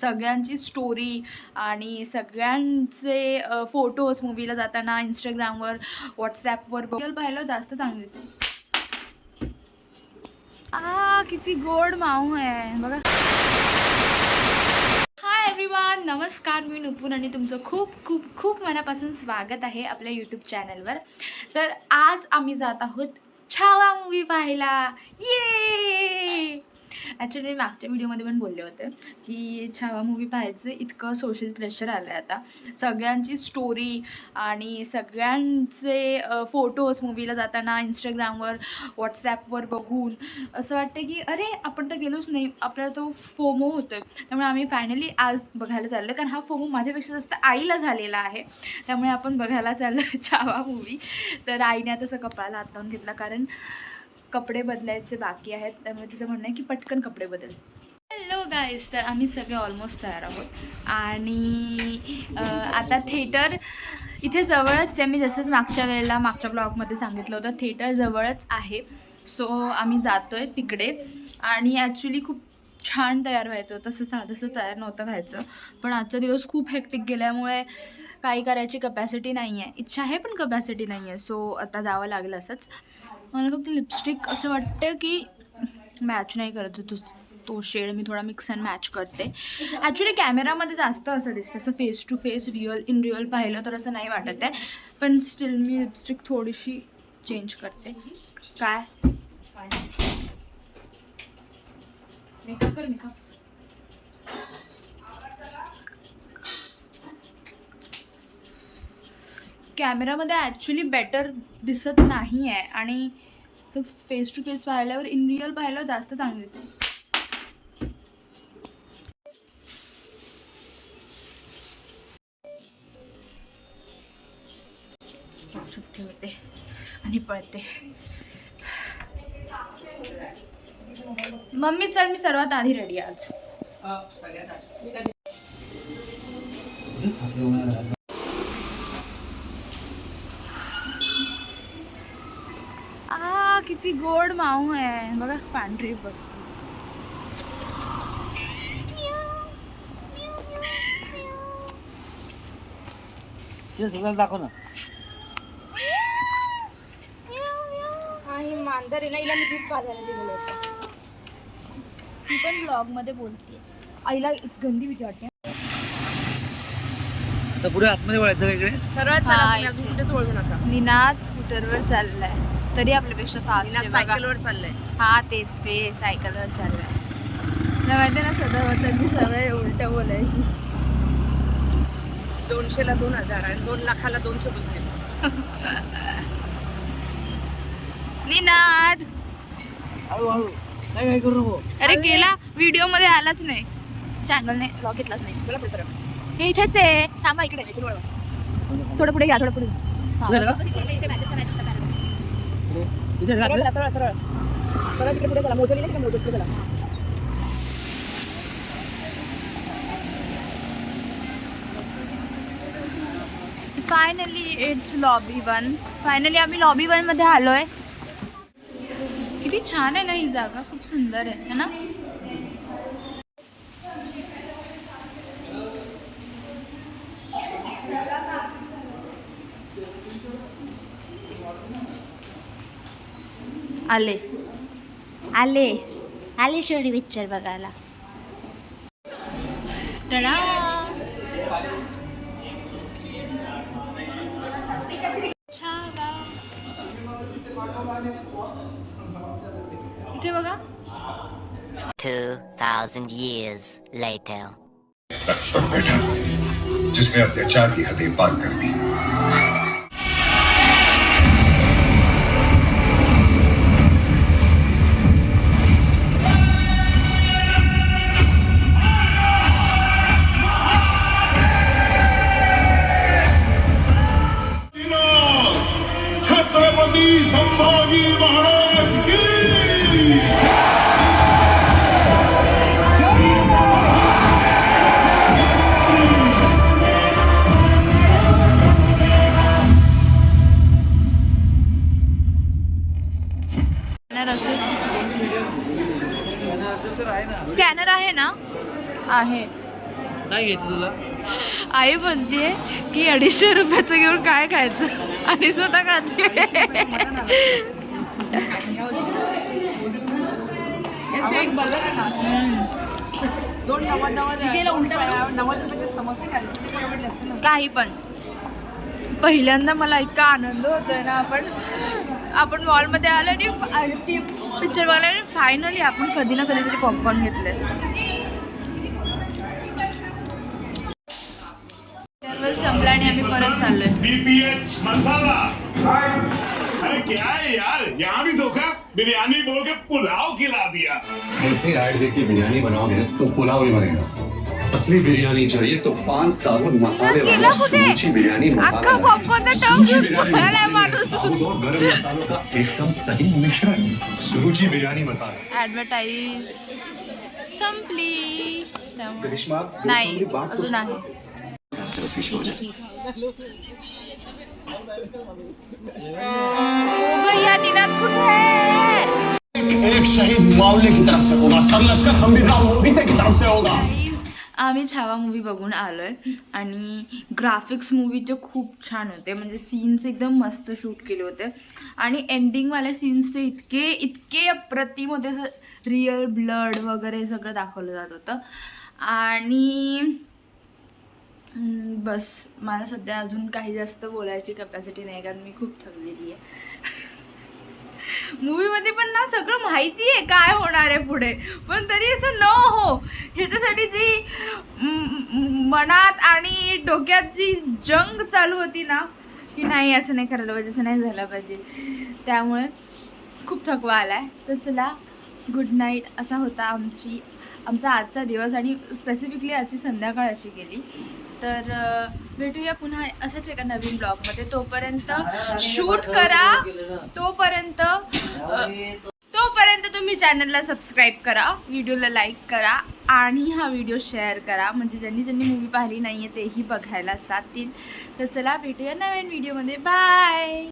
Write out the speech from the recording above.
सगळ्यांची स्टोरी आणि सगळ्यांचे फोटोज मूवीला जाताना इंस्टाग्रामवर व्हॉट्सॲपवर बघायला पाहिलं जास्त चांगली दिसते. किती गोड माऊ आहे बघा. हाय एव्हरीवन, नमस्कार. मी नुपूर आणि तुमचं खूप खूप खूप मनापासून स्वागत आहे आपल्या यूट्यूब चॅनलवर. तर आज आम्ही जात आहोत छावा मूवी पाहायला. ये ॲक्च्युली मागच्या व्हिडिओमध्ये पण बोलले होते की छावा मूवी पाहायचं इतकं सोशल प्रेशर आलं आहे आता. सगळ्यांची स्टोरी आणि सगळ्यांचे फोटोज मूवीला जाताना इंस्टाग्रामवर व्हॉट्सॲपवर बघून असं वाटतं की अरे आपण तर गेलोच नाही, आपल्याला तो फोमो होतो आहे. त्यामुळे आम्ही फायनली आज बघायला चाललो, कारण हा फोमो माझ्यापेक्षा जास्त आईला झालेला आहे. त्यामुळे आपण बघायला चाललो छावा मूवी. तर आईने आता असं कपड्याला हात लावून घेतला, कारण कपडे बदलायचे बाकी आहेत. त्यामुळे तिचं म्हणणं आहे की पटकन कपडे बदल. हॅलो गाईज, तर आम्ही सगळे ऑलमोस्ट तयार आहोत आणि आता थिएटर इथे जवळच आहे. मी जसंच मागच्या ब्लॉगमध्ये सांगितलं होतं, थिएटर जवळच आहे. सो आम्ही जातो आहे तिकडे. आणि ॲक्च्युली खूप छान तयार व्हायचं होतं, तसं साधंसं तयार नव्हतं व्हायचं. पण आजचा दिवस खूप हेक्टिक गेल्यामुळे काही करायची कपॅसिटी नाही आहे. इच्छा आहे पण कपॅसिटी नाही आहे. सो आता जावं लागलं असंच. मला फक्त लिपस्टिक असं वाटतं की मॅच नाही करत तो शेड. मी थोडा मिक्स अँड मॅच करते. ॲक्च्युली कॅमेरामध्ये जास्त असं दिसतं, असं face to face in real पाहिलं तर असं नाही वाटत आहे. पण स्टील मी लिपस्टिक थोडीशी चेंज करते. काय मेकअप कर, मेकअप. कॅमेरामध्ये ॲक्च्युली बेटर दिसत नाही आहे आणि फेस टू फेस पाहिल्यावर इन रिअल पाहिल्यावर जास्त चांगली दिसते. छुट्टी होते आणि पळते. मम्मी चल, मी सर्वात आधी रेडी आज. किती गोड माऊ आहे बघा, पांढरी बघ. दाखव ना. मांजर आहे ना, हिला मी दूध पाजायला दिलेलं होतं. ती पण ब्लॉग मध्ये बोलते. आईला गंदी भीती वाटते. आता पुढे आतमध्ये वळायचं इकडे सरळ कुठेच वळू नका. निनाद स्कूटरवर चाललाय, तरी आपल्यापेक्षा फास्ट आहे. सायकलवर चाललंय. हा तेच, ते सायकलवर चाललाय. तुला माहिती ना, सदावर्तनची सवय उलट बोलायची. 200ला 2000 आणि 2 लाखाला 200 रुपये. निनाद हळूहळू काय करू नको. अरे गेला व्हिडिओ मध्ये आलाच नाही, चॅनलने ब्लॉग घेतलाच नाही. तुला पैसा हे इथेच आहे. थांबा इकडे, थोडं पुढे घ्या, थोडं पुढे. सरळ सरळ सरळ सरळ तिकडे पुढे चला. मोजली की मोजत पुढे चला. Finally it's lobby 1. फायनली आम्ही लॉबी 1 मध्ये आलोय. किती छान आहे ना ही जागा, खूप सुंदर आहे ना. आले आले आले शेवटी पिक्चर बघायला. इथे बघा. 2000 years later. बेटा, जिसने अत्याचार की हदें पार कर दी. छत्रपती संभाजी महाराज की. स्कॅनर आहे ना, आहे. काय घ्यायचं तुला? आई म्हणते की 250 रुपयाचं घेऊन काय खायचं आणि स्वतः खाते. दोन 90 रुपयाचे समोसे खाल्ले ते पण आवडले असते ना. काही पण पहिल्यांदा मला इतका आनंद होतोय ना, आपण मॉलमध्ये आलो आणि पिक्चर बघायला आणि फायनली आपण कधी ना कधीतरी पॉपकॉर्न घेतले. त्यावर संपला आणि आम्ही परत चाललोय. BPH मसाला। अरे क्या है यार, यहाँ भी धोखा। बिरयानी बोल के पुलाव खिला दिया। ऐसे ऐड देके बिरयानी बनाओगे तो पुलाव ही बनेगा। असली बिरयानी चाहिए तो 5 साबुत मसाले वाला सुरुचि बिरयानी मसाला अख्खा पॉपकॉर्नचा टब सुरुचि घेऊन बिरयानी पळालाय मसाला माणूस. साबुत और गरम मसालों का एकदम सही मिश्रण। सुरुचि बिरयानी मसाला। ऍडव्हर्टाईज संपली त्यामुळे करिश्मा, नाही अजून आहे. ओ भैया निनाद कुठे आहे? एक शहीद मावले की तरफ से होगा, सब लश्कर खंबीरराव मोहिते की तरफ से होगा। आम्ही छावा मूवी बघून आलोय आणि ग्राफिक्स मूवीचे खूप छान होते. म्हणजे सीन्स एकदम मस्त शूट केले होते आणि एंडिंगवाले सीन्स ते इतके अप्रतिम होते. असं रिअल ब्लड वगैरे सगळं दाखवलं जात होतं. आणि बस मला सध्या अजून काही जास्त बोलायची कॅपॅसिटी नाही, कारण मी खूप थकलेली आहे. मूवीमध्ये पण ना सगळं माहिती आहे काय होणार आहे पुढे, पण तरी असं न हो ह्याच्यासाठी जी मनात आणि डोक्यात जी जंग चालू होती ना की नाही असं नाही करायला पाहिजे, असं नाही झालं पाहिजे, त्यामुळे खूप थकवा आला आहे. तर चला गुड नाईट. असा होता आमचा आजचा दिवस आणि स्पेसिफिकली आजची संध्याकाळ अशी गेली. तर भेटूया पुन्हा अशाच एका नवीन ब्लॉगमध्ये. तोपर्यंत शूट करा, तोपर्यंत तुम्ही चॅनलला सबस्क्राईब करा, व्हिडिओला लाईक करा आणि हा व्हिडिओ शेअर करा, म्हणजे ज्यांनी मूवी पाहिली नाही आहे तेही बघायला जातील. तर चला भेटूया नवीन व्हिडिओमध्ये. बाय.